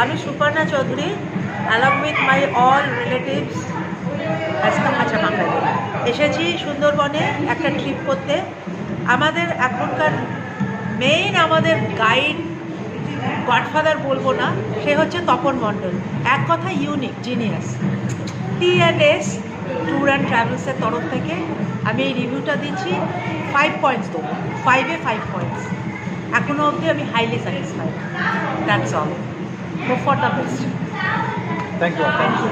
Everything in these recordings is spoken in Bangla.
আমি Suparna Chowdhury along with my all relatives আচ্ছা বাঙালি এসেছি সুন্দরবনে একটা ট্রিপ করতে। আমাদের এখনকার মেইন আমাদের গাইড গডফাদার বলবো না, সে হচ্ছে তপন মণ্ডল, এক কথা unique genius. T&S tour and ট্রাভেলসের তরফ থেকে আমি এই রিভিউটা দিচ্ছি, 5 পয়েন্টস দেবো, 5-এ 5 পয়েন্টস। এখনও অবধি আমি highly satisfied. That's all, hope for the best. Thank you.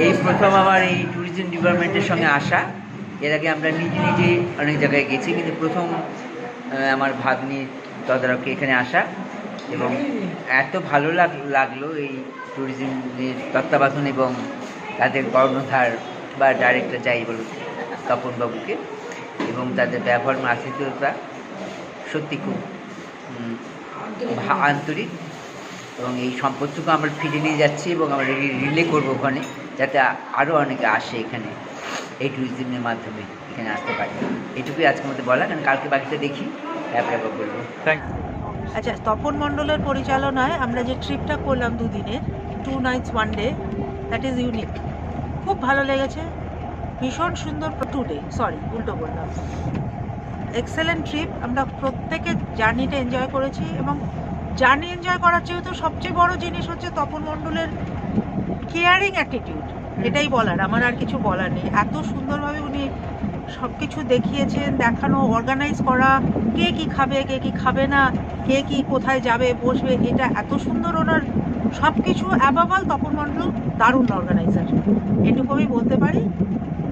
এই প্রথম আমার এই ট্যুরিজম ডিপার্টমেন্টের সঙ্গে আসা। এর আগে আমরা নিজে অনেক জায়গায় গেছি, কিন্তু প্রথম আমার ভাগ্নির তদারকে এখানে আসা, এবং এত ভালো লাগলো এই ট্যুরিজমের তত্ত্বাবধান এবং তাদের কর্ণধার বা ডাইরেক্টর যাই বলুন তপনবাবুকে, এবং তাদের ব্যবহার আতিথেয়তা সত্যি খুব আন্তরিক, এবং এই সম্পদটুকু আমরা ফিরে নিয়ে যাচ্ছি এবং আমরা রিলে করবো ওখানে, যাতে আরও অনেকে আসে এখানে এই ট্যুরিজমের মাধ্যমে এখানে আসতে পারে। এটুকুই আজকের মধ্যে বলা, কারণ কালকে বাকিটা দেখি তারপরে বলবো। থ্যাংক আচ্ছা, তপন মণ্ডলের পরিচালনায় আমরা যে ট্রিপটা করলাম 2 দিনের, 2 nights 1 day, that is unique. খুব ভালো লেগেছে, ভীষণ সুন্দর। 2 day, সরি উল্টো বললাম। এক্সেলেন্ট ট্রিপ, আমরা প্রত্যেকে জার্নিটা এনজয় করেছি, এবং জার্নি এনজয় করার চেয়েও তো সবচেয়ে বড় জিনিস হচ্ছে তপন মণ্ডলের কেয়ারিং অ্যাটিটিউড। এটাই বলার, আমার আর কিছু বলার নেই। এত সুন্দরভাবে উনি সব কিছু দেখিয়েছেন, দেখানো, অর্গানাইজ করা, কে কী খাবে, কে কী খাবে না, কে কী কোথায় যাবে বসবে, এটা এত সুন্দর ওনার সব কিছু। অ্যাবাভ অল তপন মণ্ডল দারুণ অর্গানাইজার, এটুকু আমি বলতে পারি।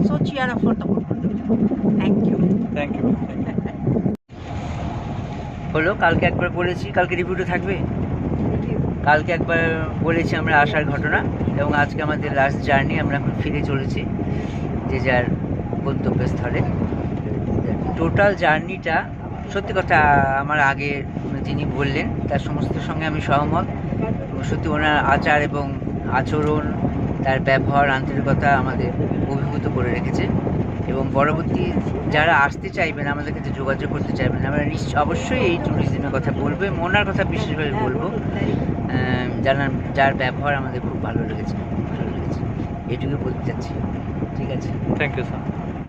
So cheer up for Tapan Mondal. Thank you. You. হলো কালকে একবার বলেছি, কালকে রিভিউটা থাকবে। কালকে একবার বলেছি আমরা আসার ঘটনা, এবং আজকে আমাদের লাস্ট জার্নি। আমরা এখন ফিরে চলেছি যে যার গন্তব্যস্থলে। টোটাল জার্নিটা সত্যি কথা, আমার আগে যিনি বললেন তার সমস্ত সঙ্গে আমি সহমত। সত্যি ওনার আচার এবং আচরণ, তার ব্যবহার, আন্তরিকতা আমাদের অভিভূত করে রেখেছে, এবং পরবর্তী যারা আসতে চাইবেন, আমাদের কাছে যোগাযোগ করতে চাইবেন, আমরা অবশ্যই এই ট্যুরিজমের কথা বলবো, ওনার কথা বিশেষভাবে বলবো, যার ব্যবহার আমাদের খুব ভালো লেগেছে। এটুকু বলতে চাচ্ছি। ঠিক আছে, থ্যাংক ইউ স্যার।